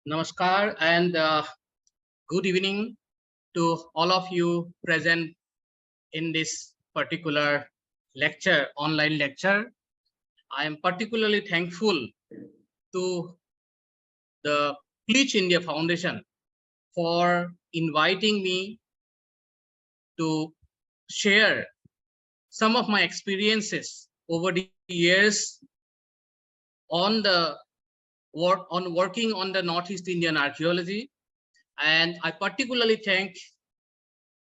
Namaskar and good evening to all of you present in this particular lecture, online lecture. I am particularly thankful to the Pleach India Foundation for inviting me to share some of my experiences over the years on the working on the Northeast Indian archaeology. And I particularly thank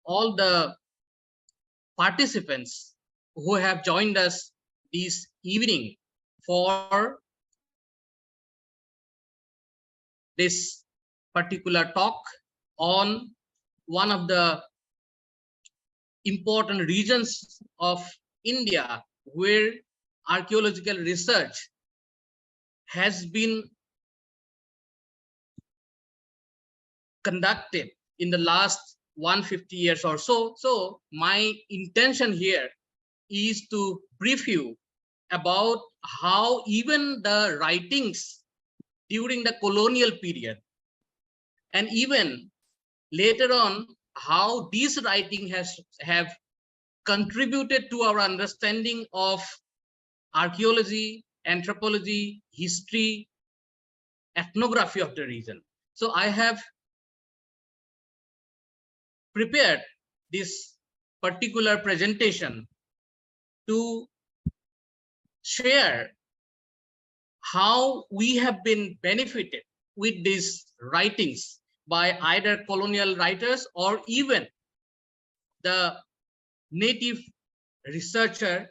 all the participants who have joined us this evening for this particular talk on one of the important regions of India where archaeological research has been conducted in the last 150 years or so. So my intention here is to brief you about how even the writings during the colonial period and even later on how these writings have contributed to our understanding of archaeology, anthropology, history, ethnography of the region. So I have prepared this particular presentation to share how we have been benefited with these writings by either colonial writers or even the native researcher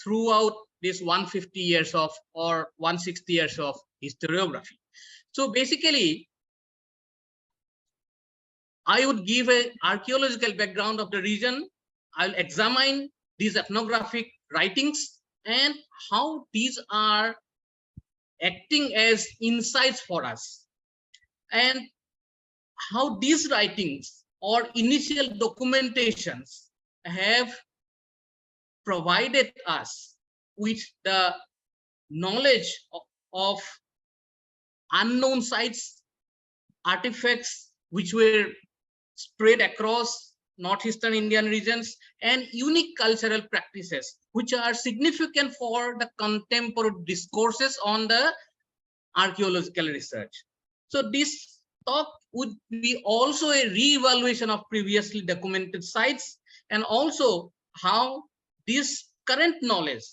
throughout this 150 years of or 160 years of historiography. So basically, I would give an archaeological background of the region. I'll examine these ethnographic writings and how these are acting as insights for us, and how these writings or initial documentations have provided us with the knowledge of unknown sites, artifacts which were spread across Northeastern Indian regions, and unique cultural practices which are significant for the contemporary discourses on the archaeological research. So this talk would be also a re-evaluation of previously documented sites, and also how this current knowledge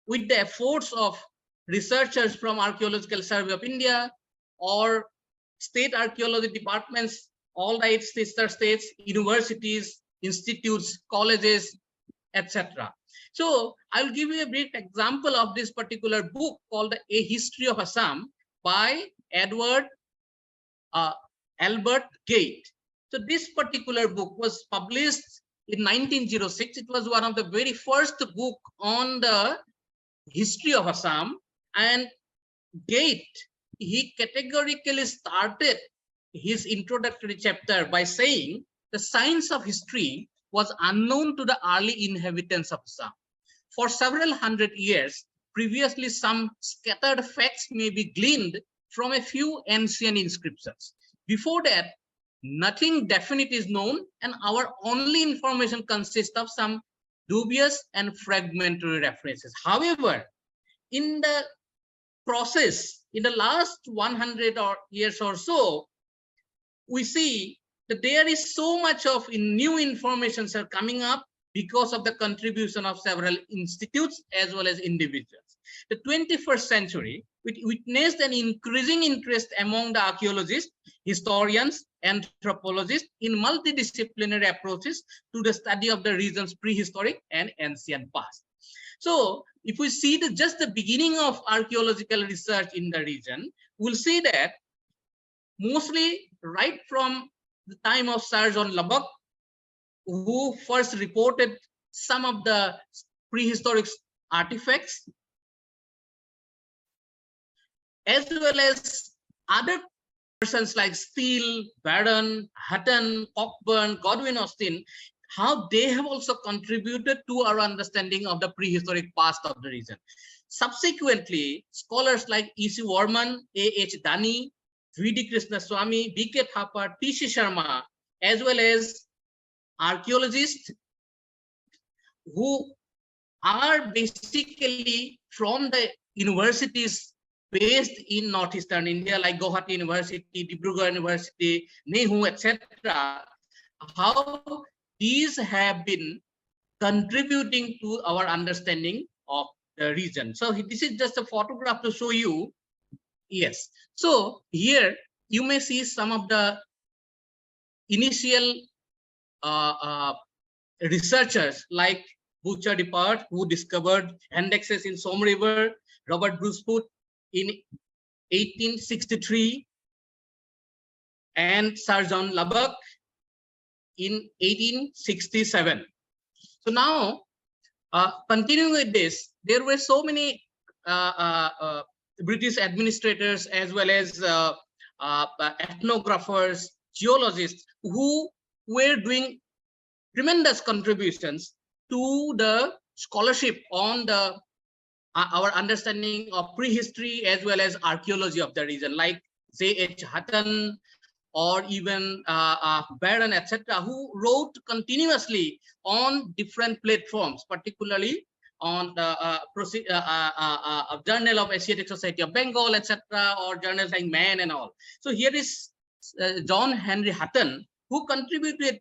with the efforts of researchers from Archaeological Survey of India or state archaeology departments, all the 8 sister states, universities, institutes, colleges, etc. So I'll give you a brief example of this particular book called A History of Assam by Edward Albert Gate. So this particular book was published in 1906. It was one of the very first book on the history of Assam, and Gate, he categorically started his introductory chapter by saying the science of history was unknown to the early inhabitants of Assam. For several hundred years, previously some scattered facts may be gleaned from a few ancient inscriptions. Before that, nothing definite is known, and our only information consists of some dubious and fragmentary references. However, in the process, in the last 100 years or so, we see that there is so much of new information are coming up because of the contribution of several institutes as well as individuals. The 21st century witnessed an increasing interest among the archaeologists, historians, anthropologists in multidisciplinary approaches to the study of the region's prehistoric and ancient past. So if we see just the beginning of archaeological research in the region, we'll see that mostly right from the time of Sir John Lubbock, who first reported some of the prehistoric artifacts, as well as other persons like Steele, Barron, Hutton, Cockburn, Godwin Austen, how they have also contributed to our understanding of the prehistoric past of the region. Subsequently, scholars like E.C. Warman, A.H. Dani, V.D. Krishnaswamy, B.K. Thapar, T.C. Sharma, as well as archaeologists who are basically from the universities based in Northeastern India, like Guwahati University, Dibrugarh University, Nehu, etc. How these have been contributing to our understanding of the region. So this is just a photograph to show you. Yes. So here you may see some of the initial researchers like Butcher Depart, who discovered indexes in Somme River, Robert Brucefoot in 1863, and Sir John Lubbock in 1867. So now, continuing with this, there were so many British administrators as well as ethnographers, geologists who were doing tremendous contributions to the scholarship on the our understanding of prehistory as well as archaeology of the region, like J.H. Hutton or even Barron, etc., who wrote continuously on different platforms, particularly on the Journal of Asiatic Society of Bengal, etc., or journals like Man and all. So here is John Henry Hutton, who contributed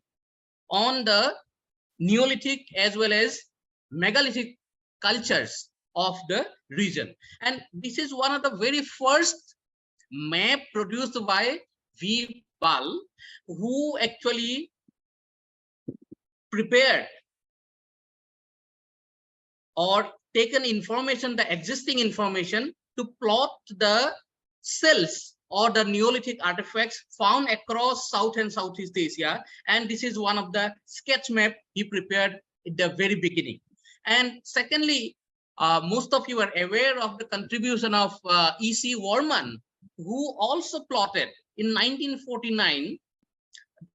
on the Neolithic as well as megalithic cultures of the region. And this is one of the very first map produced by V. Ball, who actually prepared or taken information, the existing information, to plot the cells or the Neolithic artifacts found across South and Southeast Asia. And this is one of the sketch map he prepared at the very beginning. And secondly, most of you are aware of the contribution of E.C. Warman, who also plotted in 1949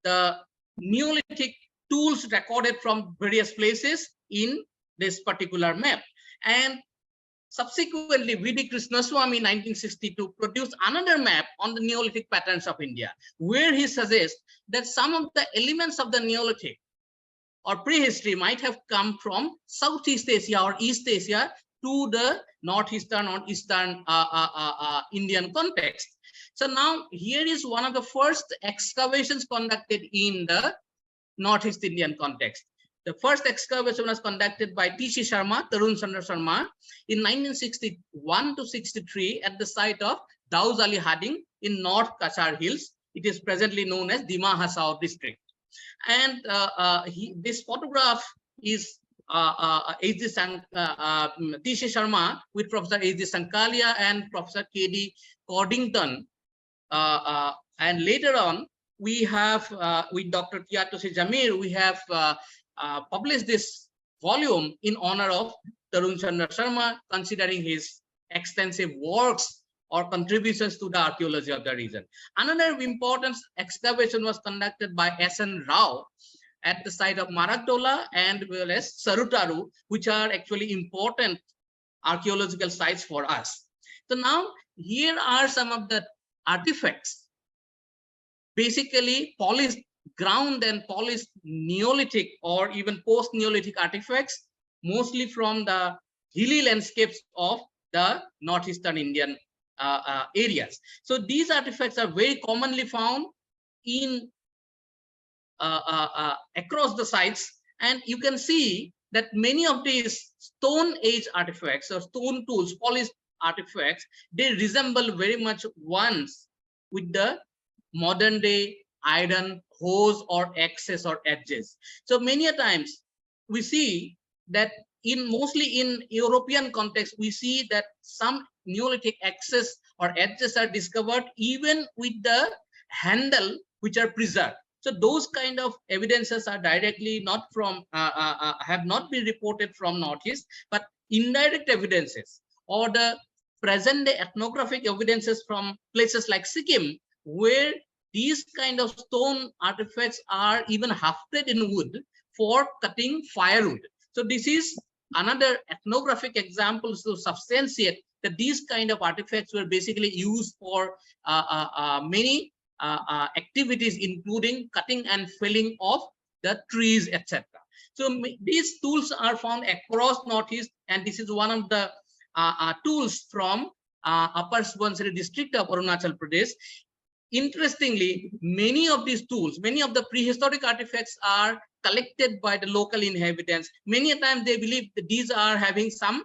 the Neolithic tools recorded from various places in this particular map. And subsequently, V.D. Krishnaswamy in 1962 produced another map on the Neolithic patterns of India, where he suggests that some of the elements of the Neolithic or prehistory might have come from Southeast Asia or East Asia to the Northeastern or Eastern Indian context. So now here is one of the first excavations conducted in the Northeast Indian context. The first excavation was conducted by T.C. Sharma, Tarun Chandra Sharma, in 1961 to 63 at the site of Dauz Ali Harding in North Kachar Hills. It is presently known as Dima Hasao district. And this photograph is T.C. Sharma with Professor H.D. Sankalia and Professor K.D. Cordington. And later on, we have with Dr. Tiatosi Jamir, we have published this volume in honor of Tarun Chandra Sharma, considering his extensive works or contributions to the archaeology of the region. Another important excavation was conducted by S.N. Rao at the site of Marakdola and well as Sarutaru, which are actually important archaeological sites for us. So now here are some of the artifacts, basically polished ground and polished Neolithic or even post-Neolithic artifacts, mostly from the hilly landscapes of the Northeastern Indian areas. So these artifacts are very commonly found in across the sites, and you can see that many of these Stone Age artifacts or stone tools, polished artifacts, they resemble very much ones with the modern day iron hose or axes or edges. So many a times we see that mostly in European context, we see that some Neolithic axes or edges are discovered even with the handle, which are preserved. So those kind of evidences are directly not from have not been reported from Northeast, but indirect evidences or the present day ethnographic evidences from places like Sikkim, where these kind of stone artifacts are even hafted in wood for cutting firewood. So this is another ethnographic example to substantiate that these kind of artifacts were basically used for many activities, including cutting and felling of the trees, etc. So these tools are found across Northeast, and this is one of the tools from Upper Subansiri district of Arunachal Pradesh. Interestingly, many of these tools, many of the prehistoric artifacts are collected by the local inhabitants. Many a times they believe that these are having some,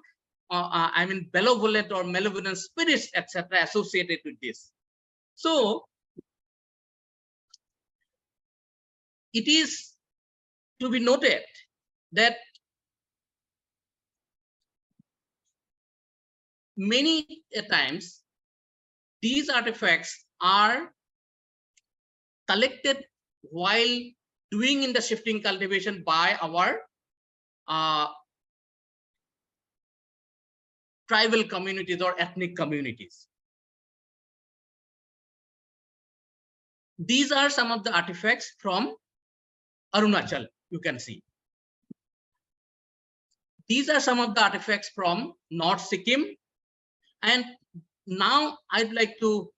benevolent or malevolent spirits, etc., associated with this. So it is to be noted that many times these artifacts are collected while doing in the shifting cultivation by our tribal communities or ethnic communities. These are some of the artifacts from Arunachal, you can see. These are some of the artifacts from North Sikkim. And now I'd like to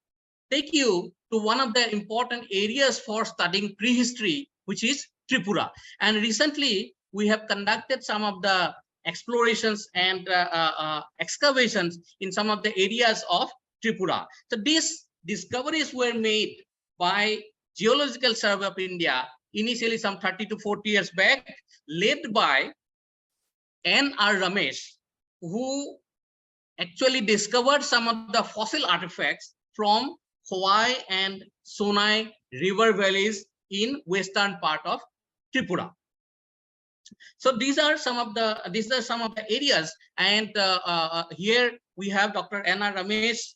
take you to one of the important areas for studying prehistory, which is Tripura. And recently, we have conducted some of the explorations and excavations in some of the areas of Tripura. So these discoveries were made by Geological Survey of India, initially some 30 to 40 years back, led by N.R. Ramesh, who actually discovered some of the fossil artifacts from Khowai and Sonai river valleys in western part of Tripura. So these are some of the areas, and here we have Dr. N.R. Ramesh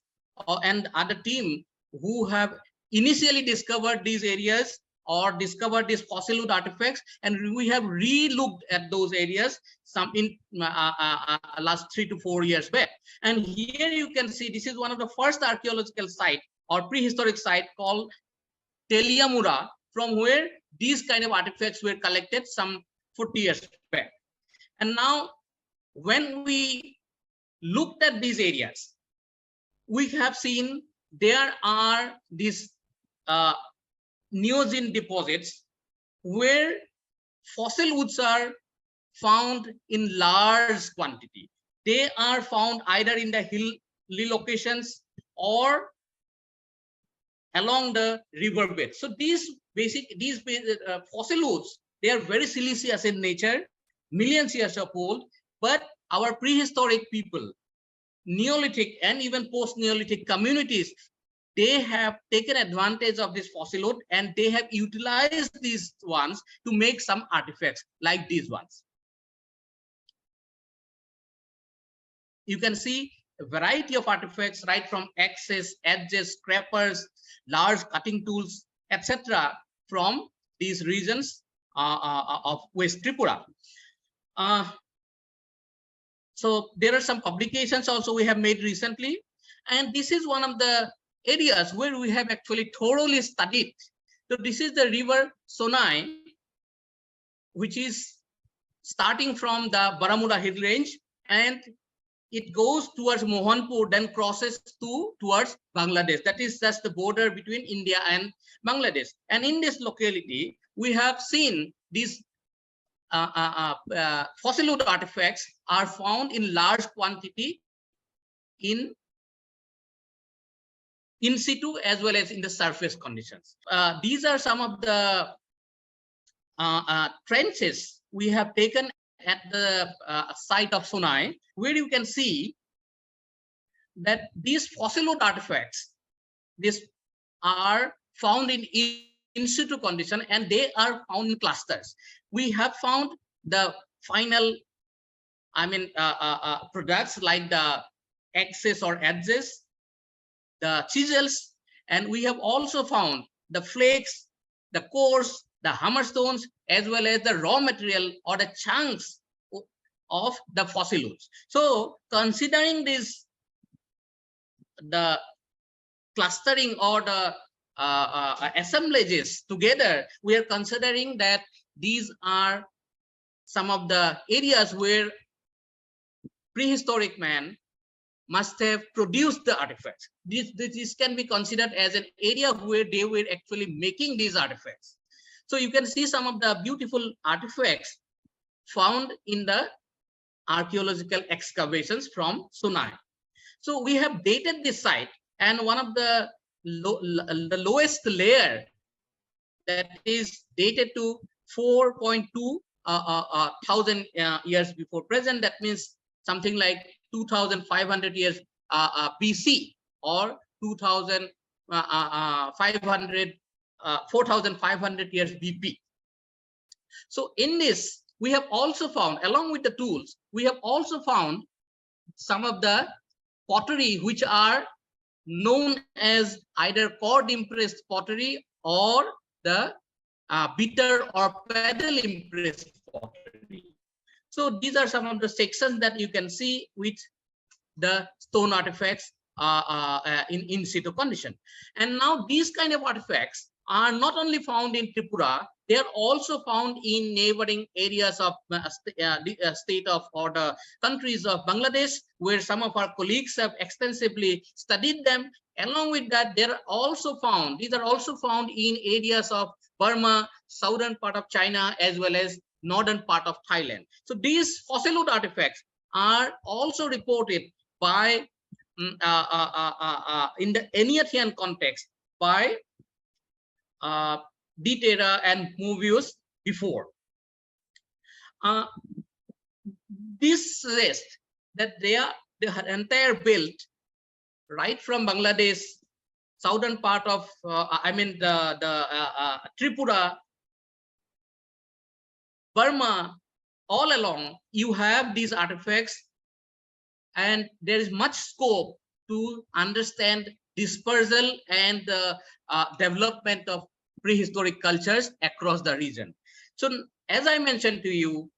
and other team who have initially discovered these areas or discovered these fossil wood artifacts, and we have re-looked at those areas some in last 3 to 4 years back. And here you can see this is one of the first archaeological site or prehistoric site called Teliamura, from where these kind of artifacts were collected some 40 years back. And now when we looked at these areas, we have seen there are these Neogene deposits where fossil woods are found in large quantity. They are found either in the hilly locations or along the riverbed. So these fossil woods, they are very siliceous in nature, millions years of old, but our prehistoric people, Neolithic and even post-Neolithic communities, they have taken advantage of this fossil wood and they have utilized these ones to make some artifacts like these ones. You can see a variety of artifacts, right from axes, edges, scrapers, large cutting tools, etc., from these regions of West Tripura. So there are some publications also we have made recently, and this is one of the areas where we have actually thoroughly studied. So this is the river Sonai, which is starting from the Baramula Hill Range, and it goes towards Mohanpur, then crosses towards Bangladesh. That is just the border between India and Bangladesh. And in this locality, we have seen these fossil wood artifacts are found in large quantity in situ as well as in the surface conditions. These are some of the trenches we have taken at the site of Sonai, where you can see that these fossil wood artifacts, these are found in situ condition, and they are found in clusters. We have found the final, products like the axes or edges, the chisels, and we have also found the flakes, the cores, the hammerstones, as well as the raw material or the chunks of the fossil woods. So considering this, the clustering or the assemblages together, we are considering that these are some of the areas where prehistoric man must have produced the artifacts. This can be considered as an area where they were actually making these artifacts. So you can see some of the beautiful artifacts found in the archaeological excavations from Sonai. So we have dated this site, and one of the lowest layer that is dated to 4.2 thousand years before present. That means something like 2,500 years BC, or 4,500 years BP. So in this, we have also found, along with the tools, we have also found some of the pottery which are known as either cord impressed pottery or the bitter or paddle impressed pottery. So these are some of the sections that you can see with the stone artifacts in situ condition. And now these kind of artifacts are not only found in Tripura, they are also found in neighboring areas of the state of, or the countries of Bangladesh, where some of our colleagues have extensively studied them. Along with that, these are also found in areas of Burma, southern part of China, as well as northern part of Thailand. So these fossil wood artifacts are also reported by in the Enneathian context by Diterra and Movius before. This suggests that the entire belt, right from Bangladesh, southern part of Tripura, Burma, all along you have these artifacts, and there is much scope to understand dispersal and the development of prehistoric cultures across the region. So as I mentioned to you,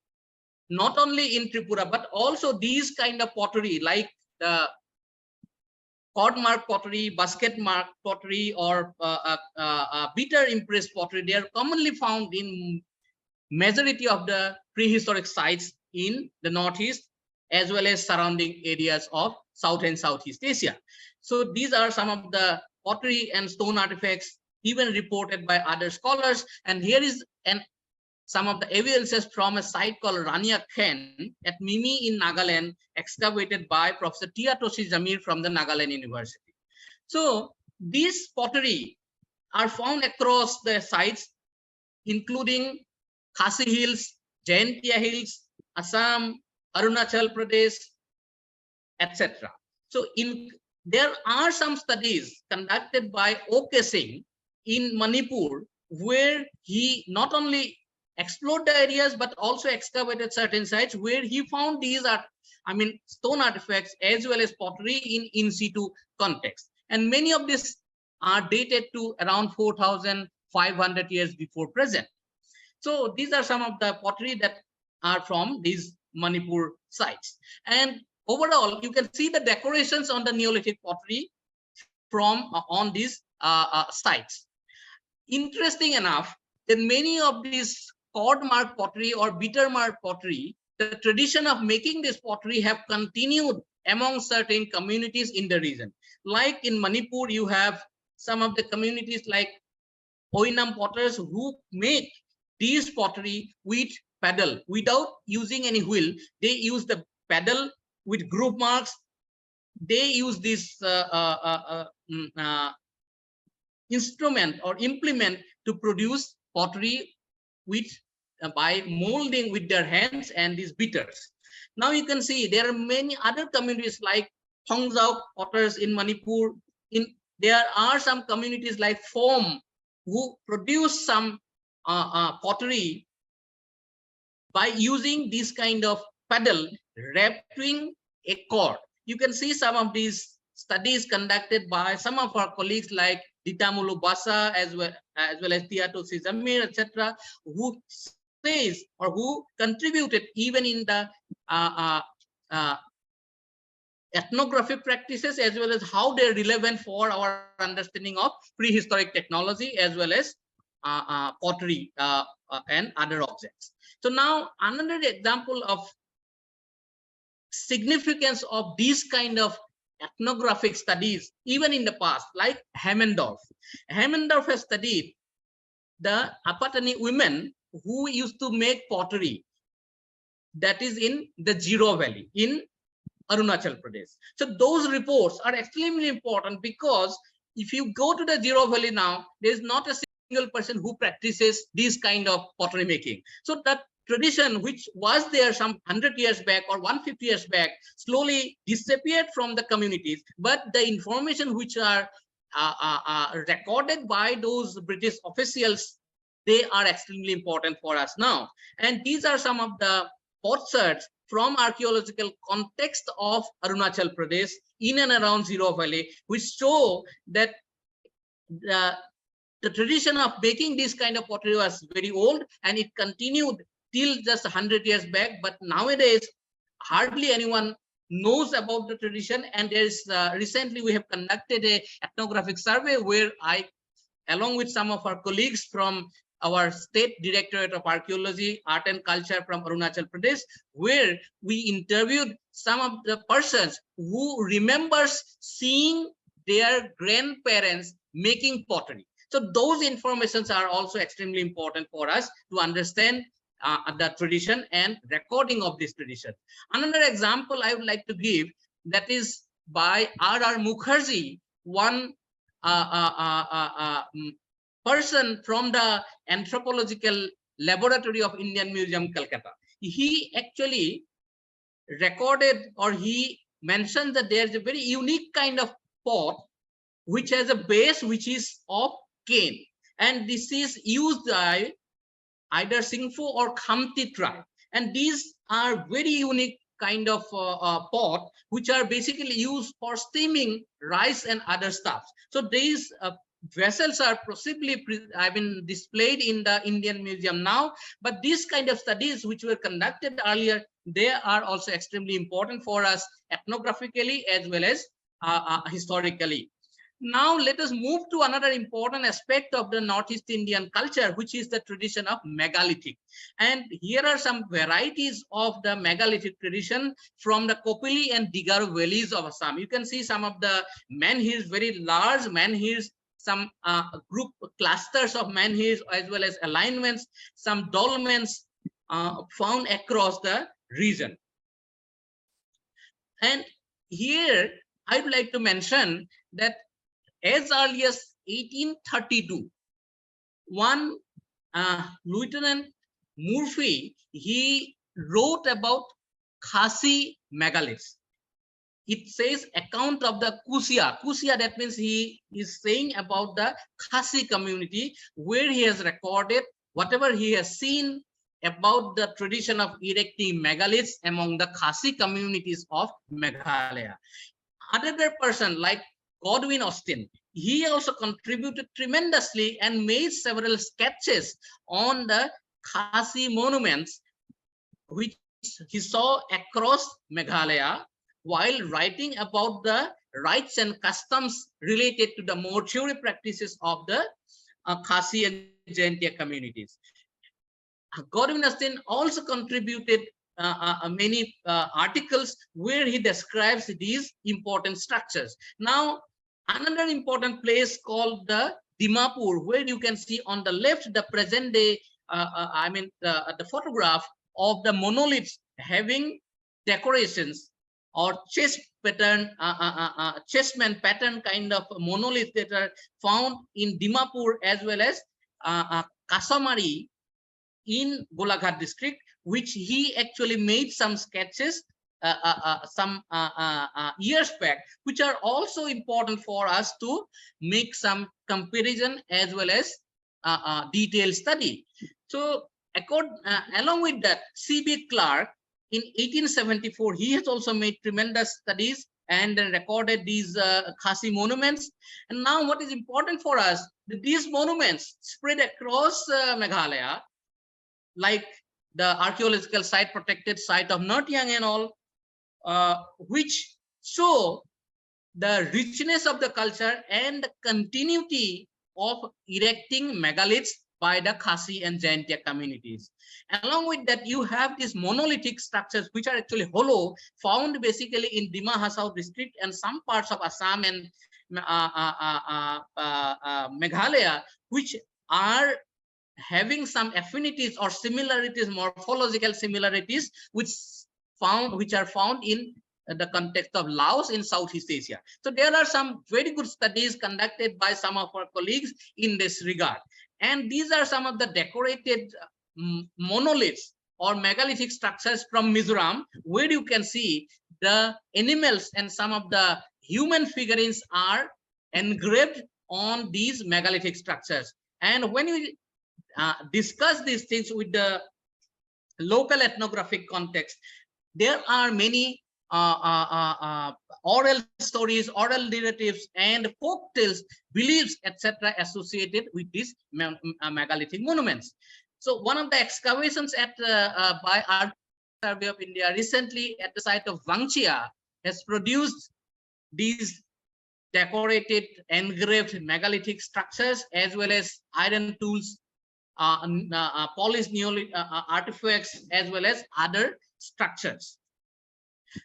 not only in Tripura, but also these kind of pottery like the cord mark pottery, basket mark pottery, or bitter impressed pottery, they are commonly found in majority of the prehistoric sites in the Northeast, as well as surrounding areas of South and Southeast Asia. So these are some of the pottery and stone artifacts even reported by other scholars. And here is some of the evidences from a site called Rania Khen at Mimi in Nagaland, excavated by Professor Tia Toshi Jamir from the Nagaland University. So these pottery are found across the sites, including Khasi Hills, Jaintia Hills, Assam, Arunachal Pradesh, etc. So there are some studies conducted by O.K. Singh in Manipur, where he not only explored the areas but also excavated certain sites where he found these stone artifacts as well as pottery in situ context. And many of these are dated to around 4,500 years before present. So these are some of the pottery that are from these Manipur sites. And overall, you can see the decorations on the Neolithic pottery from on these sites. Interesting enough, that many of these cord mark pottery or bitter mark pottery, the tradition of making this pottery have continued among certain communities in the region. Like in Manipur, you have some of the communities like Oinam potters who make these pottery with paddle without using any wheel. They use the paddle with groove marks. They use this instrument or implement to produce pottery with by molding with their hands and these bitters. Now you can see there are many other communities like Hongzao potters in Manipur. There are some communities like Phom who produce some pottery by using this kind of paddle wrapping a cord. You can see some of these studies conducted by some of our colleagues like Ditamulu Basa as well as Tiato Sizamir, etc., who says or who contributed even in the ethnographic practices as well as how they're relevant for our understanding of prehistoric technology as well as pottery and other objects. So now another example of significance of these kind of ethnographic studies even in the past, like Hammendorf. Hammendorf has studied the Apatani women who used to make pottery, that is in the Jiro Valley in Arunachal Pradesh. So those reports are extremely important, because if you go to the Jiro Valley now, there is not a single person who practices this kind of pottery making. So that tradition which was there some 100 years back or 150 years back slowly disappeared from the communities, but the information which are recorded by those British officials, they are extremely important for us now. And these are some of the potsherds from archaeological context of Arunachal Pradesh in and around Jiro Valley, which show that the tradition of making this kind of pottery was very old, and it continued till just 100 years back. But nowadays, hardly anyone knows about the tradition. And there is recently we have conducted a ethnographic survey where I, along with some of our colleagues from our State Directorate of Archaeology, Art and Culture from Arunachal Pradesh, where we interviewed some of the persons who remembers seeing their grandparents making pottery. So those informations are also extremely important for us to understand the tradition and recording of this tradition. Another example I would like to give, that is by R.R. Mukherjee, one person from the Anthropological Laboratory of Indian Museum, Calcutta. He actually recorded, or he mentioned that there's a very unique kind of pot which has a base which is of cane, and this is used by either Singpho or Khamti tribe, and these are very unique kind of pot which are basically used for steaming rice and other stuff. So these vessels are possibly displayed in the Indian Museum now, but these kind of studies which were conducted earlier, they are also extremely important for us ethnographically as well as historically. Now let us move to another important aspect of the Northeast Indian culture, which is the tradition of megalithic. And here are some varieties of the megalithic tradition from the Kopili and Digaru valleys of Assam. You can see some of the menhirs, very large menhirs, some group clusters of menhirs as well as alignments, some dolmens found across the region. And here I would like to mention that as early as 1832, one Lieutenant Murphy, he wrote about Khasi megaliths. It says account of the Kusia. Kusia, that means he is saying about the Khasi community, where he has recorded whatever he has seen about the tradition of erecting megaliths among the Khasi communities of Meghalaya. Another person like Godwin Austen, he also contributed tremendously and made several sketches on the Khasi monuments which he saw across Meghalaya, while writing about the rites and customs related to the mortuary practices of the Khasi and Jaintia communities. Godwin Austen also contributed many articles where he describes these important structures. Now, another important place called the Dimapur, where you can see on the left the present day, the photograph of the monoliths having decorations or chest pattern, chessman pattern kind of monoliths that are found in Dimapur as well as Kasamari in Golaghat district, which he actually made some sketches some years back, which are also important for us to make some comparison as well as detailed study. So along with that, C.B. Clark in 1874, he has also made tremendous studies and recorded these Khasi monuments. And now what is important for us, that these monuments spread across Meghalaya, like the archaeological site, protected site of Nortyang and all, which show the richness of the culture and the continuity of erecting megaliths by the Khasi and Jaintia communities. Along with that, you have these monolithic structures which are actually hollow, found basically in Dima Hasao district and some parts of Assam and Meghalaya, which are having some affinities or similarities, morphological similarities, which are found in the context of Laos in Southeast Asia. So there are some very good studies conducted by some of our colleagues in this regard. And these are some of the decorated monoliths or megalithic structures from Mizoram, where you can see the animals and some of the human figurines are engraved on these megalithic structures. And when we discuss these things with the local ethnographic context, there are many oral stories, oral narratives, and folk tales, beliefs, etc., associated with these megalithic monuments. So, one of the excavations at by Archaeology Survey of India recently at the site of Wangchia has produced these decorated, engraved megalithic structures, as well as iron tools, polished Neolithic artifacts, as well as other structures.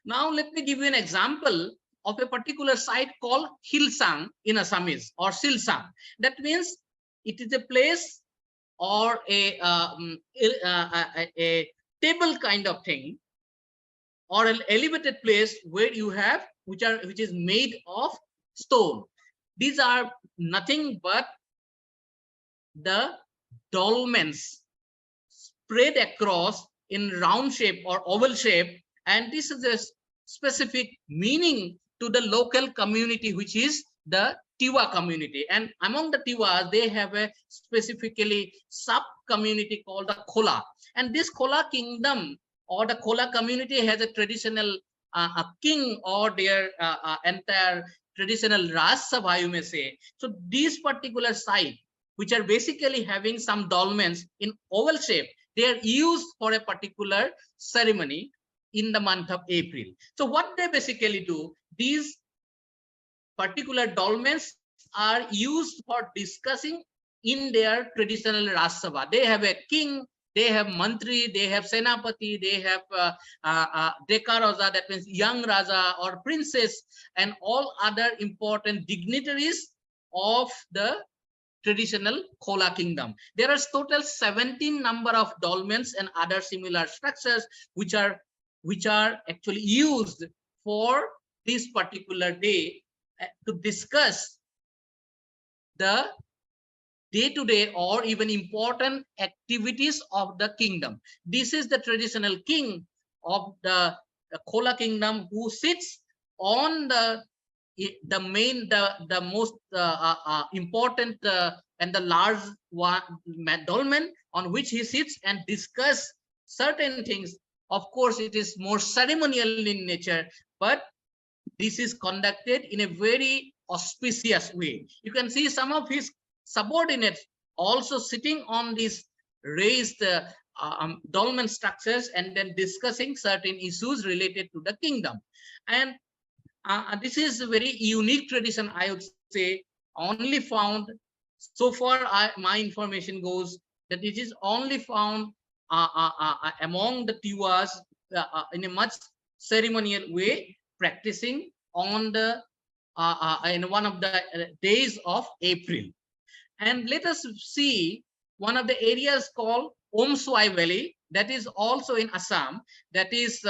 Now, let me give you an example of a particular site called Hilsang in Assamese, or Silsang. That means it is a place or a table kind of thing, or an elevated place where you have which is made of stone. These are nothing but the dolmens spread across in round shape or oval shape, and this is a specific meaning to the local community, which is the Tiwa community. And among the Tiwas, they have a specifically sub community called the Khola, and this Khola kingdom or the Khola community has a traditional a king or their entire traditional Raj Sabha, you may say. So these particular sites, which are basically having some dolmens in oval shape, they are used for a particular ceremony in the month of April. So what they basically do, these particular dolmens are used for discussing in their traditional Raj Sabha. They have a king, they have mantri, they have senapati, they have Deka Raja, that means young Raja or princess, and all other important dignitaries of the traditional Khola kingdom. There are total 17 number of dolmens and other similar structures which are actually used for this particular day to discuss the day-to-day or even important activities of the kingdom. This is the traditional king of the Khola kingdom, who sits on the most important and the large dolmen on which he sits and discuss certain things. Of course, it is more ceremonial in nature, but this is conducted in a very auspicious way. You can see some of his subordinates also sitting on these raised dolmen structures and then discussing certain issues related to the kingdom. And this is a very unique tradition, I would say, only found, so far my information goes, that it is only found among the Tiwas in a much ceremonial way, practicing on the in one of the days of April. And let us see one of the areas called Omswai Valley, that is also in Assam, that is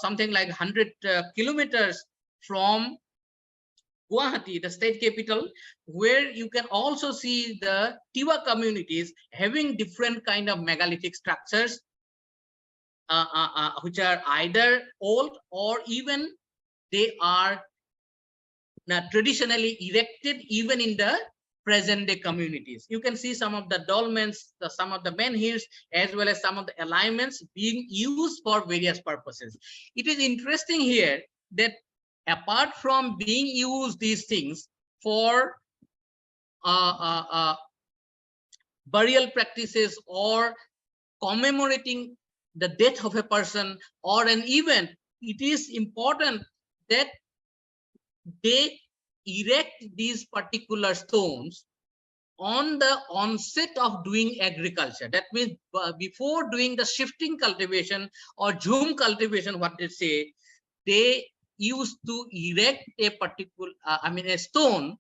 something like 100 kilometers from Guwahati, the state capital, where you can also see the Tiwa communities having different kind of megalithic structures, which are either old or even they are traditionally erected even in the present day communities. You can see some of the dolmens, some of the menhirs, as well as some of the alignments being used for various purposes. It is interesting here that apart from being used these things for burial practices or commemorating the death of a person or an event, it is important that they erect these particular stones on the onset of doing agriculture. That means before doing the shifting cultivation or zoom cultivation, what they say, they used to erect a particular, a stone,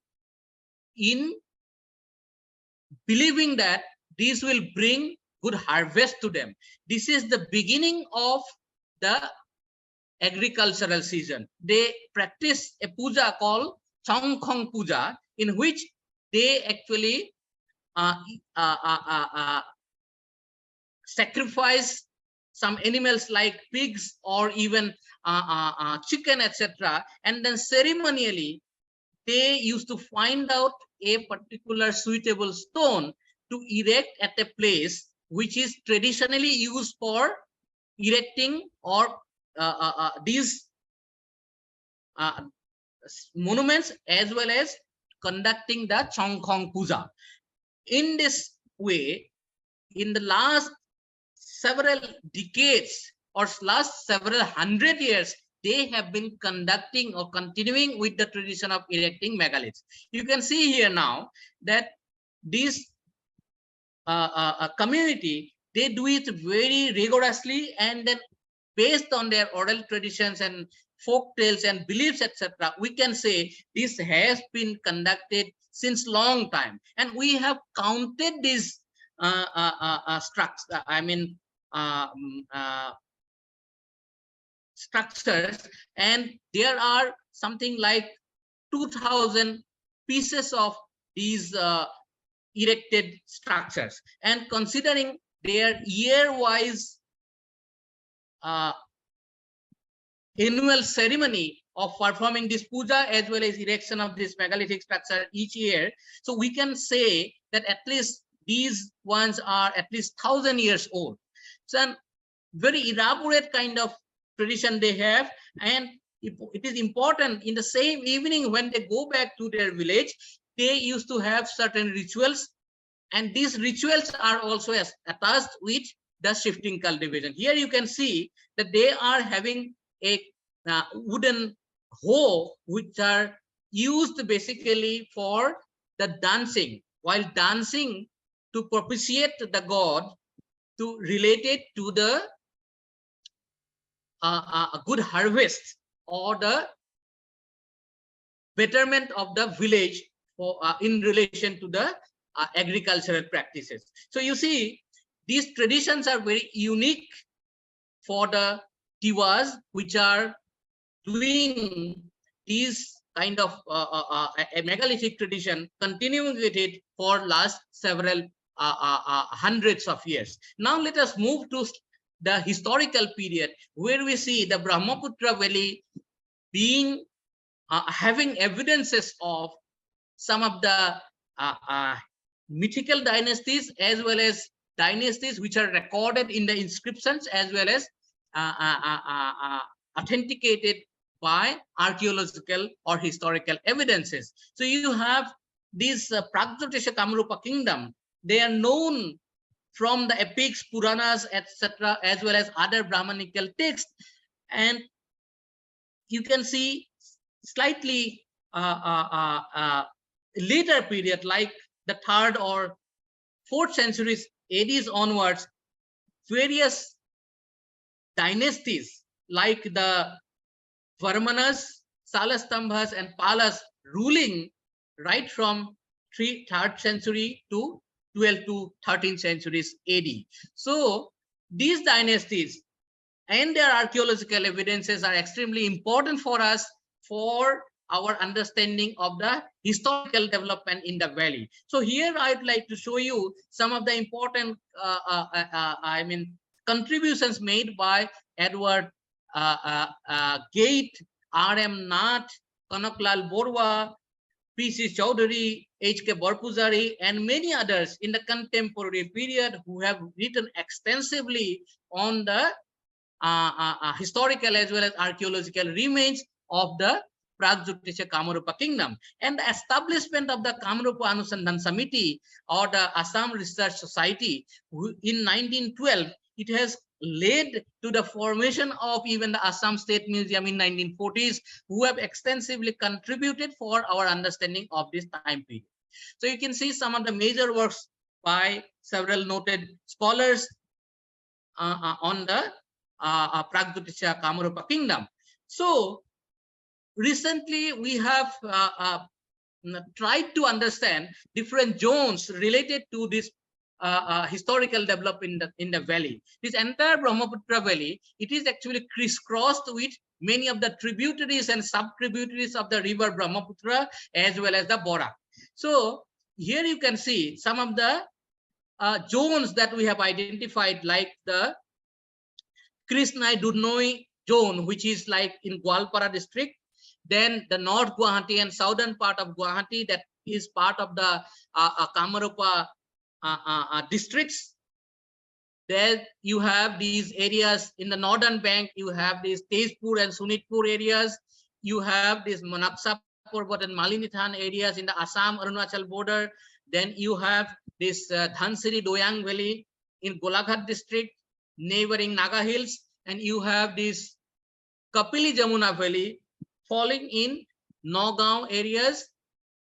in believing that this will bring good harvest to them. This is the beginning of the agricultural season. They practice a puja called Chongkhong Puja, in which they actually sacrifice some animals like pigs or even chicken, etc. And then ceremonially, they used to find out a particular suitable stone to erect at a place which is traditionally used for erecting or these monuments, as well as conducting the Chongkhong Puja. In this way, in the last several decades or last several hundred years, they have been conducting or continuing with the tradition of erecting megaliths. You can see here now that this community, they do it very rigorously, and then based on their oral traditions and folk tales and beliefs, etc., we can say this has been conducted since long time. And we have counted these structures, and there are something like 2,000 pieces of these erected structures. And considering their year-wise annual ceremony of performing this puja as well as erection of this megalithic structure each year, so we can say that at least these ones are at least 1,000 years old. So very elaborate kind of tradition they have, and it is important. In the same evening, when they go back to their village, they used to have certain rituals, and these rituals are also attached with the shifting cultivation. Here you can see that they are having a wooden hoe, which are used basically for the dancing, while dancing to propitiate the god, to relate it to the a good harvest or the betterment of the village for in relation to the agricultural practices. So you see, these traditions are very unique for the Tiwas, which are doing these kind of a megalithic tradition, continuing with it for last several hundreds of years. Now let us move to the historical period, where we see the Brahmaputra Valley being having evidences of some of the mythical dynasties, as well as dynasties which are recorded in the inscriptions, as well as authenticated by archaeological or historical evidences. So you have this Pragjotisha Kamrupa kingdom. They are known from the epics, Puranas, etc., as well as other Brahmanical texts. And you can see slightly later period, like the 3rd or 4th centuries AD onwards, various dynasties like the Varmanas, Salastambhas, and Palas ruling right from 3rd century to 12th to 13th centuries AD. So these dynasties and their archaeological evidences are extremely important for us for our understanding of the historical development in the valley. So here I'd like to show you some of the important contributions made by Edward Gate, R.M. Nath, Kanaklal Borwa, P.C. Chowdhury, H.K. Barpuzari, and many others in the contemporary period who have written extensively on the historical as well as archaeological remains of the Pragjotisha Kamarupa kingdom. And the establishment of the Kamarupa Anusandhan Samiti or the Assam Research Society in 1912, it has led to the formation of even the Assam State Museum in 1940s, who have extensively contributed for our understanding of this time period. So you can see some of the major works by several noted scholars on the Pragjyotisha Kamarupa kingdom. So recently we have tried to understand different zones related to this historical development in the valley. This entire Brahmaputra valley, it is actually crisscrossed with many of the tributaries and sub-tributaries of the river Brahmaputra as well as the Borak. So here you can see some of the zones that we have identified, like the Krishnai Durnoi zone, which is like in Gwalpara district. Then the North Guwahati and southern part of Guwahati, that is part of the Kamarupa districts. There you have these areas in the northern bank. You have these Tezpur and Sunitpur areas. You have this Manaksa Parbat and Malinithan areas in the Assam Arunachal border. Then you have this Dhansiri Doyang Valley in Golaghat district, neighboring Naga Hills, and you have this Kapili Jamuna Valley falling in Nagaon areas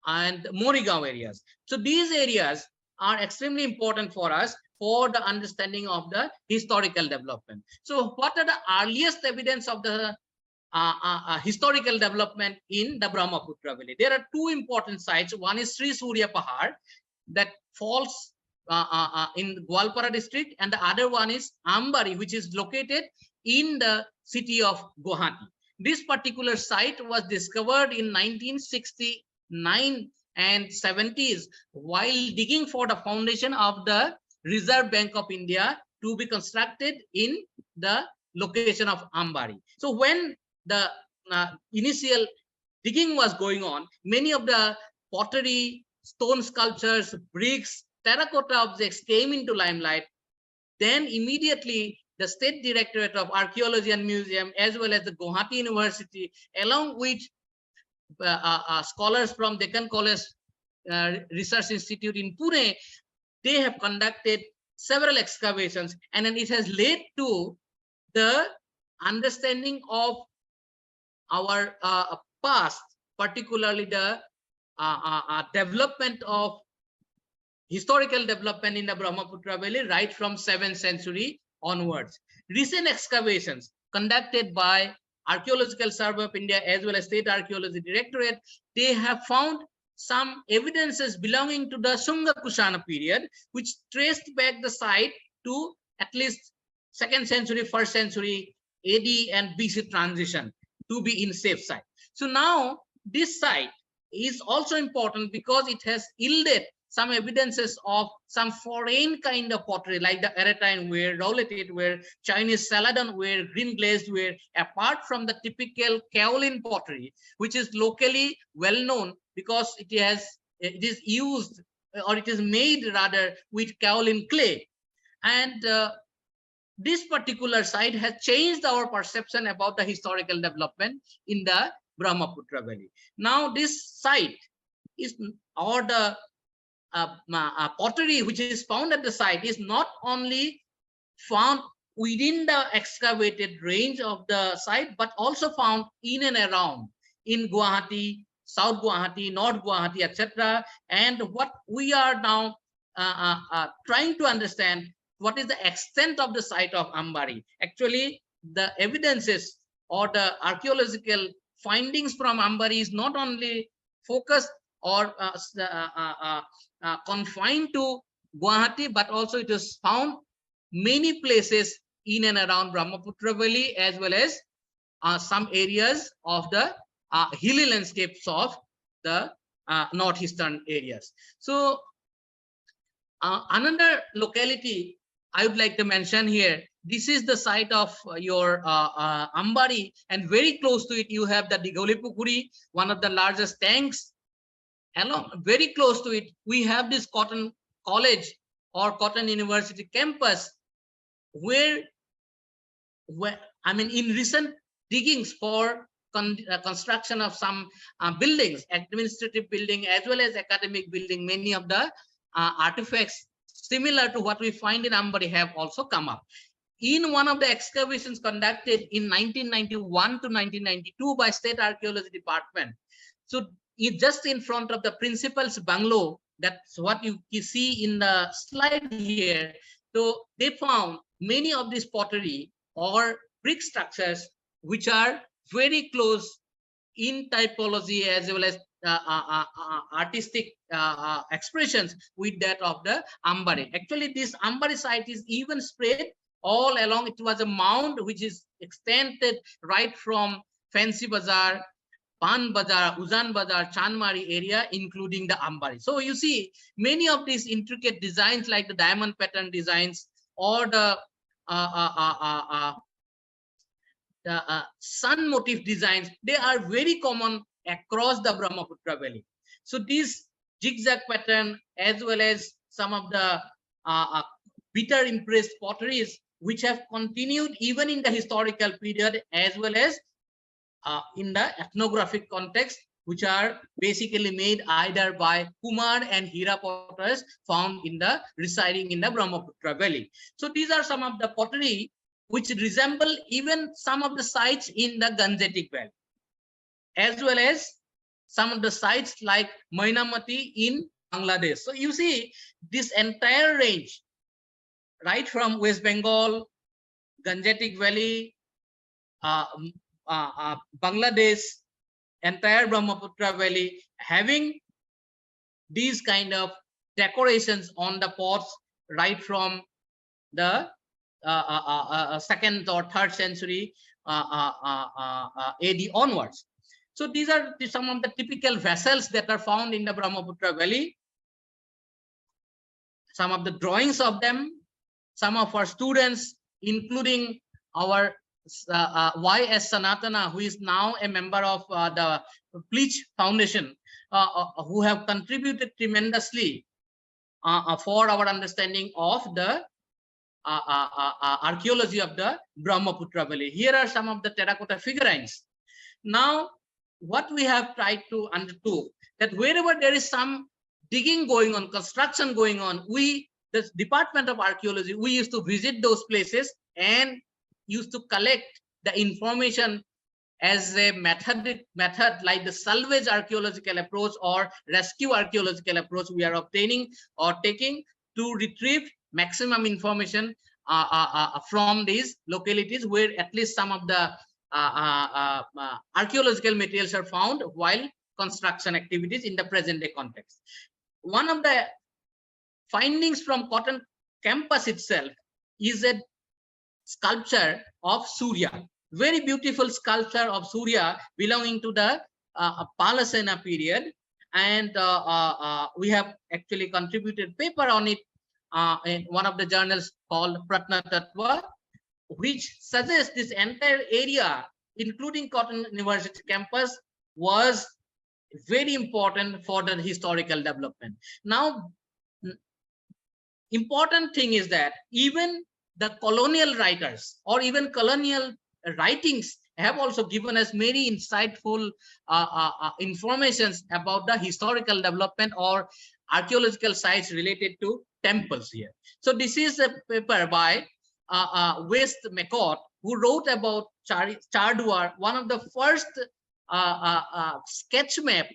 and Morigaon areas. So these areas are extremely important for us for the understanding of the historical development. So what are the earliest evidence of the historical development in the Brahmaputra valley? There are two important sites. One is Sri Surya Pahar that falls in Gwalpara district, and the other one is Ambari, which is located in the city of Guwahati. This particular site was discovered in 1969 and 70s while digging for the foundation of the Reserve Bank of India to be constructed in the location of Ambari. So when the initial digging was going on, many of the pottery, stone sculptures, bricks, terracotta objects came into limelight. Then immediately the State Directorate of Archaeology and Museum, as well as the Guwahati University, along with scholars from Deccan College Research Institute in Pune, they have conducted several excavations, and then it has led to the understanding of our past, particularly the development of historical development in the Brahmaputra Valley right from 7th century onwards. Recent excavations conducted by Archaeological Survey of India as well as State Archaeology Directorate, they have found some evidences belonging to the Shunga Kushana period, which traced back the site to at least 2nd century, 1st century AD and BC transition to be in safe site. So now this site is also important because it has yielded some evidences of some foreign kind of pottery, like the Eretine ware, Rowlated ware, Chinese Celadon ware, green glazed ware, apart from the typical kaolin pottery, which is locally well known because it is used, or it is made rather, with kaolin clay. And this particular site has changed our perception about the historical development in the Brahmaputra Valley. Now this site is, or the pottery which is found at the site, is not only found within the excavated range of the site, but also found in and around in Guwahati, South Guwahati, North Guwahati, etc. And what we are now trying to understand, what is the extent of the site of Ambari. Actually, the evidences or the archaeological findings from Ambari is not only focused or confined to Guwahati, but also it is found many places in and around Brahmaputra Valley, as well as some areas of the hilly landscapes of the northeastern areas. So another locality I would like to mention here, this is the site of your Ambari, and very close to it you have the Digolipukuri, one of the largest tanks. Along very close to it, we have this Cotton College or Cotton University campus, where I mean, in recent diggings for construction of some buildings, administrative building as well as academic building, many of the artifacts similar to what we find in Ambari have also come up. In one of the excavations conducted in 1991 to 1992 by State Archaeology Department, so just in front of the principal's bungalow. That's what you see in the slide here. So they found many of these pottery or brick structures which are very close in typology as well as artistic expressions with that of the Ambari. Actually, this Ambari site is even spread all along. It was a mound which is extended right from Fancy Bazaar, Pan Bazar, Uzan Bazar, Chanmari area, including the Ambari. So you see many of these intricate designs like the diamond pattern designs or the sun motif designs, they are very common across the Brahmaputra Valley. So these zigzag pattern as well as some of the bitter impressed potteries which have continued even in the historical period as well as in the ethnographic context, which are basically made either by Kumar and Hira potters found in the residing in the Brahmaputra Valley. So these are some of the pottery which resemble even some of the sites in the Gangetic Valley, as well as some of the sites like Mainamati in Bangladesh. So you see this entire range, right from West Bengal, Gangetic Valley, Bangladesh, entire Brahmaputra Valley, having these kind of decorations on the pots right from the 2nd or 3rd century AD onwards. So these are some of the typical vessels that are found in the Brahmaputra Valley. Some of the drawings of them, some of our students, including our Y.S. Sanatana, who is now a member of the Pleach Foundation, who have contributed tremendously for our understanding of the archaeology of the Brahmaputra Valley. Here are some of the terracotta figurines. Now, what we have tried to undertake, that wherever there is some digging going on, construction going on, the Department of Archaeology, we used to visit those places and used to collect the information as a method like the salvage archaeological approach or rescue archaeological approach we are obtaining or taking to retrieve maximum information from these localities where at least some of the archaeological materials are found while construction activities in the present day context. One of the findings from Cotton campus itself is a sculpture of Surya, very beautiful sculpture of Surya belonging to the Palasena period, and we have actually contributed paper on it in one of the journals called Pratna Tattva, which suggests this entire area, including Cotton University campus, was very important for the historical development. Now, important thing is that even the colonial writers or even colonial writings have also given us many insightful informations about the historical development or archaeological sites related to temples here. So this is a paper by West McCott, who wrote about Charduar, one of the first sketch map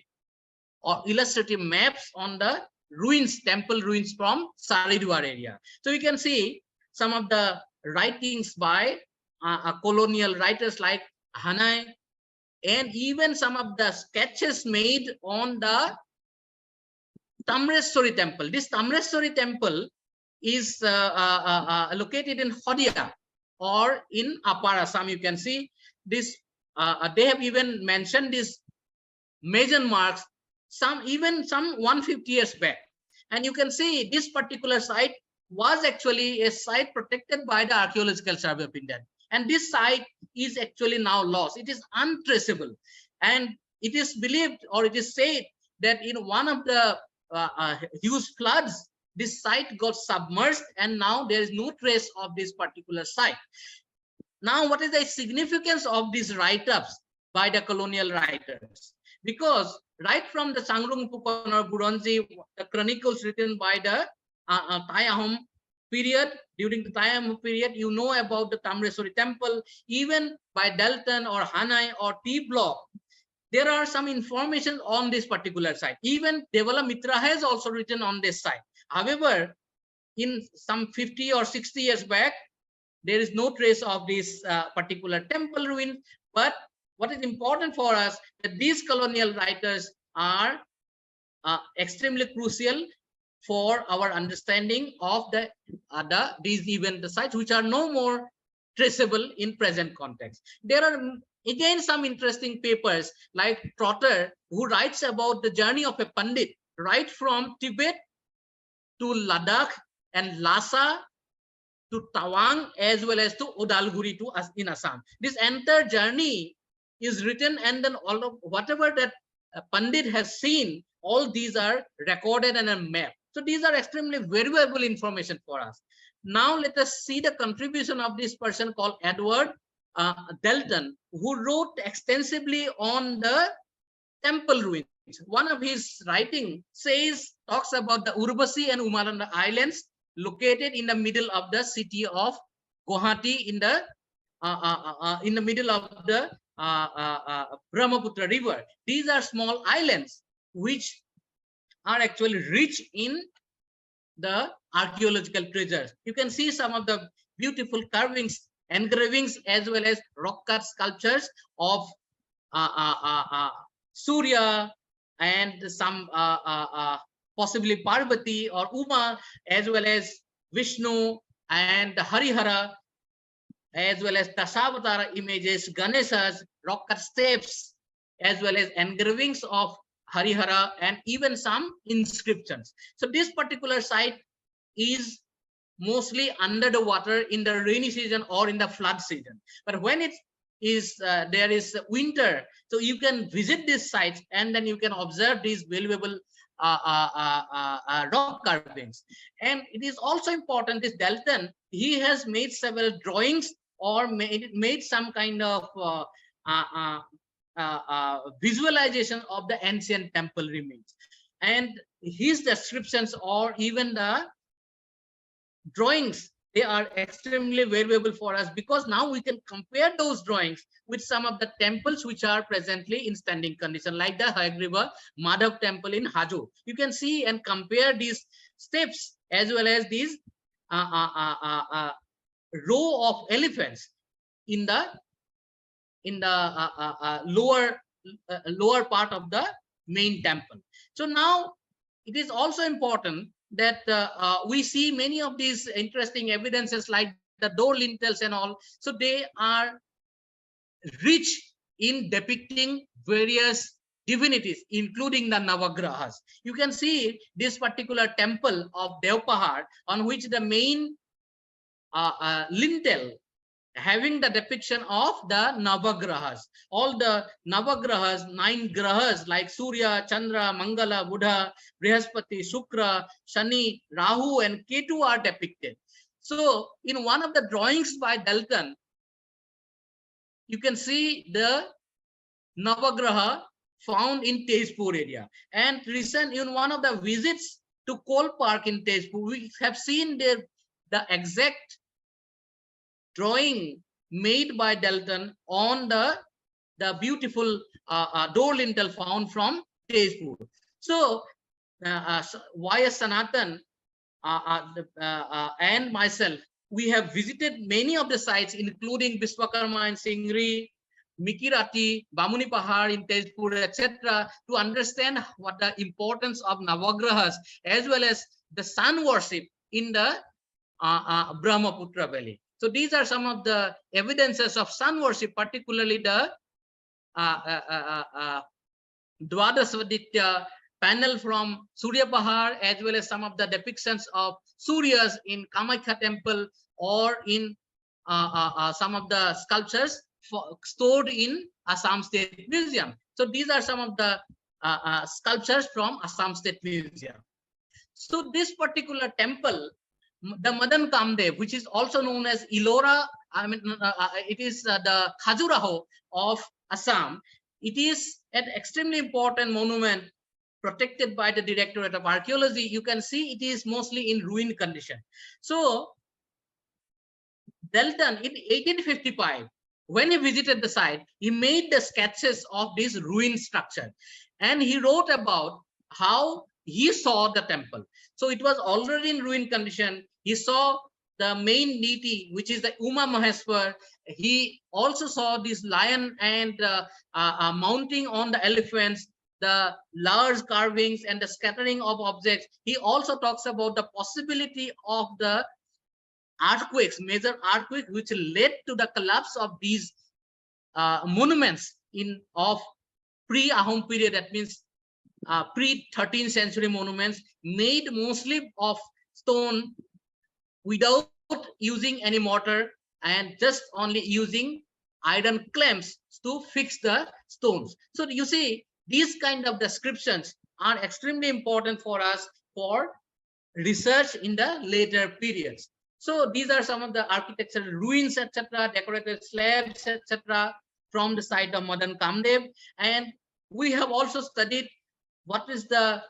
or illustrative maps on the ruins, temple ruins from Saridwar area. So you can see some of the writings by colonial writers like Hanai, and even some of the sketches made on the Tamreshwari temple. This Tamreshwari temple is located in Hodia or in Upper Assam. You can see this. They have even mentioned these major marks, some 150 years back. And you can see this particular site was actually a site protected by the Archaeological Survey of India. And this site is actually now lost. It is untraceable. And it is believed, or it is said, that in one of the huge floods, this site got submerged and now there is no trace of this particular site. Now, what is the significance of these write-ups by the colonial writers? Because right from the Sangrung Pupan or Buronji, the chronicles written by the Tayahom period, during the Tayahom period, you know about the Tamreshwari temple. Even by Dalton or Hanai or T Block, there are some information on this particular site. Even Devala Mitra has also written on this site. However, in some 50 or 60 years back, there is no trace of this particular temple ruin. But what is important for us, that these colonial writers are extremely crucial for our understanding of these even the sites which are no more traceable in present context. There are again some interesting papers like Trotter, who writes about the journey of a Pandit right from Tibet to Ladakh and Lhasa to Tawang as well as to Udalguri to us in Assam. This entire journey is written, and then all of whatever that Pandit has seen, all these are recorded and a map. So these are extremely valuable information for us. Now let us see the contribution of this person called Edward Dalton, who wrote extensively on the temple ruins. One of his writing talks about the Urbasi and Umaranda Islands located in the middle of the city of Guwahati in the middle of the Brahmaputra River. These are small islands which are actually rich in the archaeological treasures. You can see some of the beautiful carvings, engravings, as well as rock cut sculptures of Surya and some possibly Parvati or Uma, as well as Vishnu and Harihara, as well as Dasavatara images, Ganeshas, rock cut steps, as well as engravings of Harihara, and even some inscriptions. So this particular site is mostly under the water in the rainy season or in the flood season. But when it is there is winter, so you can visit these sites and then you can observe these valuable rock carvings. And it is also important, this Dalton, he has made several drawings or made some kind of visualization of the ancient temple remains, and his descriptions or even the drawings, they are extremely valuable for us, because now we can compare those drawings with some of the temples which are presently in standing condition, like the Hayagriva Madhav temple in Haju. You can see and compare these steps as well as these row of elephants in the lower part of the main temple. So now it is also important that we see many of these interesting evidences like the door lintels and all. So they are rich in depicting various divinities, including the Navagrahas. You can see this particular temple of Devpahar, on which the main lintel having the depiction of the Navagrahas. All the Navagrahas, 9 grahas like Surya, Chandra, Mangala, Buddha, Brihaspati, Shukra, Shani, Rahu, and Ketu are depicted. So in one of the drawings by Dalton, you can see the Navagraha found in Tezpur area. And recent in one of the visits to Coal Park in Tezpur, we have seen there the exact drawing made by Dalton on the beautiful door lintel found from Tezpur. So Y.S. Sanatan and myself, we have visited many of the sites, including Biswakarma and Singri, Mikirati, Bamuni Pahar in Tezpur, etc., to understand what the importance of Navagrahas as well as the sun worship in the Brahmaputra Valley. So these are some of the evidences of sun worship, particularly the Dwadasvaditya panel from Surya Pahar, as well as some of the depictions of Suryas in Kamakhya temple, or in some of the sculptures stored in Assam State Museum. So these are some of the sculptures from Assam State Museum. So this particular temple, the Madan Kamdev, which is also known as Ellora, it is the Khajuraho of Assam. It is an extremely important monument protected by the Directorate of Archaeology. You can see it is mostly in ruined condition. So Dalton in 1855, when he visited the site, he made the sketches of this ruined structure, and he wrote about how he saw the temple. So it was already in ruined condition. He saw the main deity, which is the Uma Maheshwar. He also saw this lion and mounting on the elephants, the large carvings and the scattering of objects. He also talks about the possibility of the earthquakes, major earthquake, which led to the collapse of these monuments in of pre-Ahom period. That means pre-13th century monuments made mostly of stone without using any mortar and just only using iron clamps to fix the stones. So you see, these kind of descriptions are extremely important for us for research in the later periods. So these are some of the architectural ruins, etc., decorated slabs, etc., from the site of modern Kamdev. And we have also studied what is the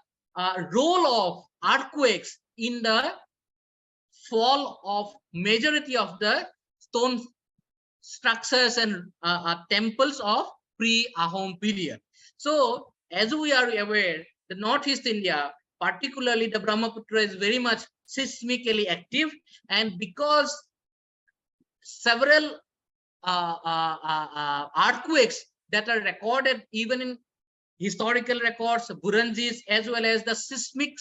role of earthquakes in the fall of majority of the stone structures and temples of pre-Ahom period. So as we are aware, the Northeast India, particularly the Brahmaputra, is very much seismically active, and because several earthquakes that are recorded even in historical records, Buranjis, as well as the seismic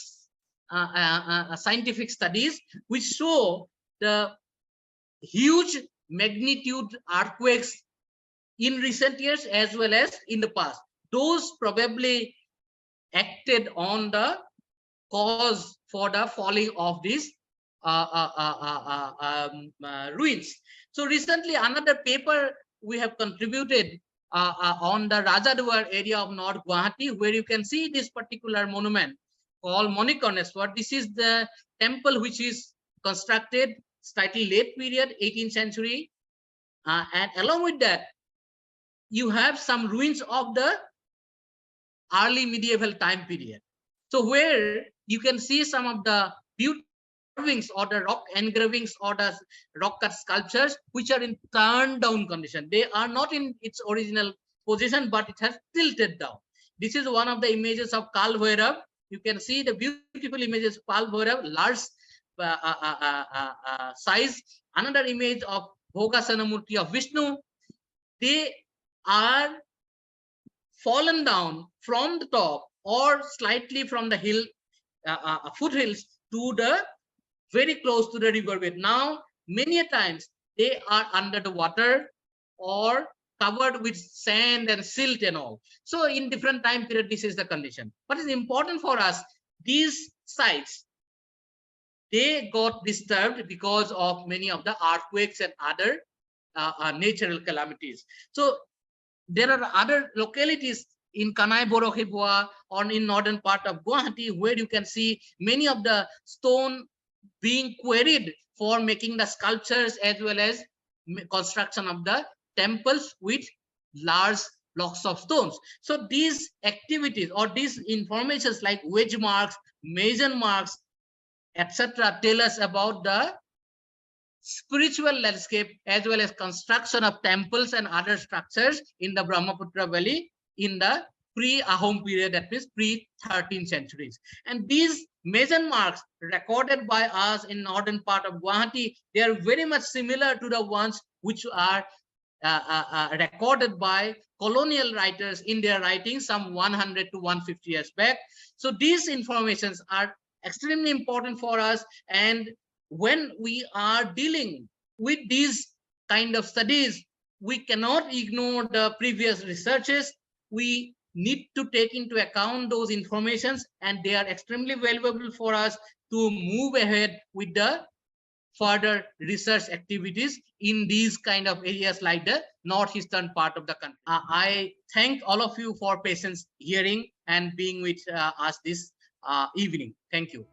scientific studies, which show the huge magnitude earthquakes in recent years as well as in the past. Those probably acted on the cause for the falling of these ruins. So recently, another paper we have contributed on the Rajadwar area of North Guwahati, where you can see this particular monument called Manikarneswar. This is the temple which is constructed slightly late period, 18th century, and along with that, you have some ruins of the early medieval time period. So where you can see some of the beautiful carvings or the rock engravings or the rock cut sculptures which are in turned down condition. They are not in its original position, but it has tilted down. This is one of the images of Kal Bhairav. You can see the beautiful images of Kal Bhairav, large size. Another image of Bhogasanamurti of Vishnu. They are fallen down from the top or slightly from the hill foothills to the very close to the riverbed. Now, many a times they are under the water or covered with sand and silt and all. So in different time period, this is the condition. What is important for us, these sites, they got disturbed because of many of the earthquakes and other natural calamities. So there are other localities in Kanai Borokhibwa or in northern part of Guwahati where you can see many of the stone being quarried for making the sculptures as well as construction of the temples with large blocks of stones. So these activities or these informations like wedge marks, mason marks, etc., tell us about the spiritual landscape as well as construction of temples and other structures in the Brahmaputra Valley in the pre-Ahom period, that means pre-13th centuries. And these mason marks recorded by us in northern part of Guwahati, they are very much similar to the ones which are recorded by colonial writers in their writings some 100 to 150 years back. So these informations are extremely important for us, and when we are dealing with these kind of studies, we cannot ignore the previous researches. We need to take into account those informations, and they are extremely valuable for us to move ahead with the further research activities in these kind of areas like the northeastern part of the country. I thank all of you for patience hearing and being with us this evening. Thank you.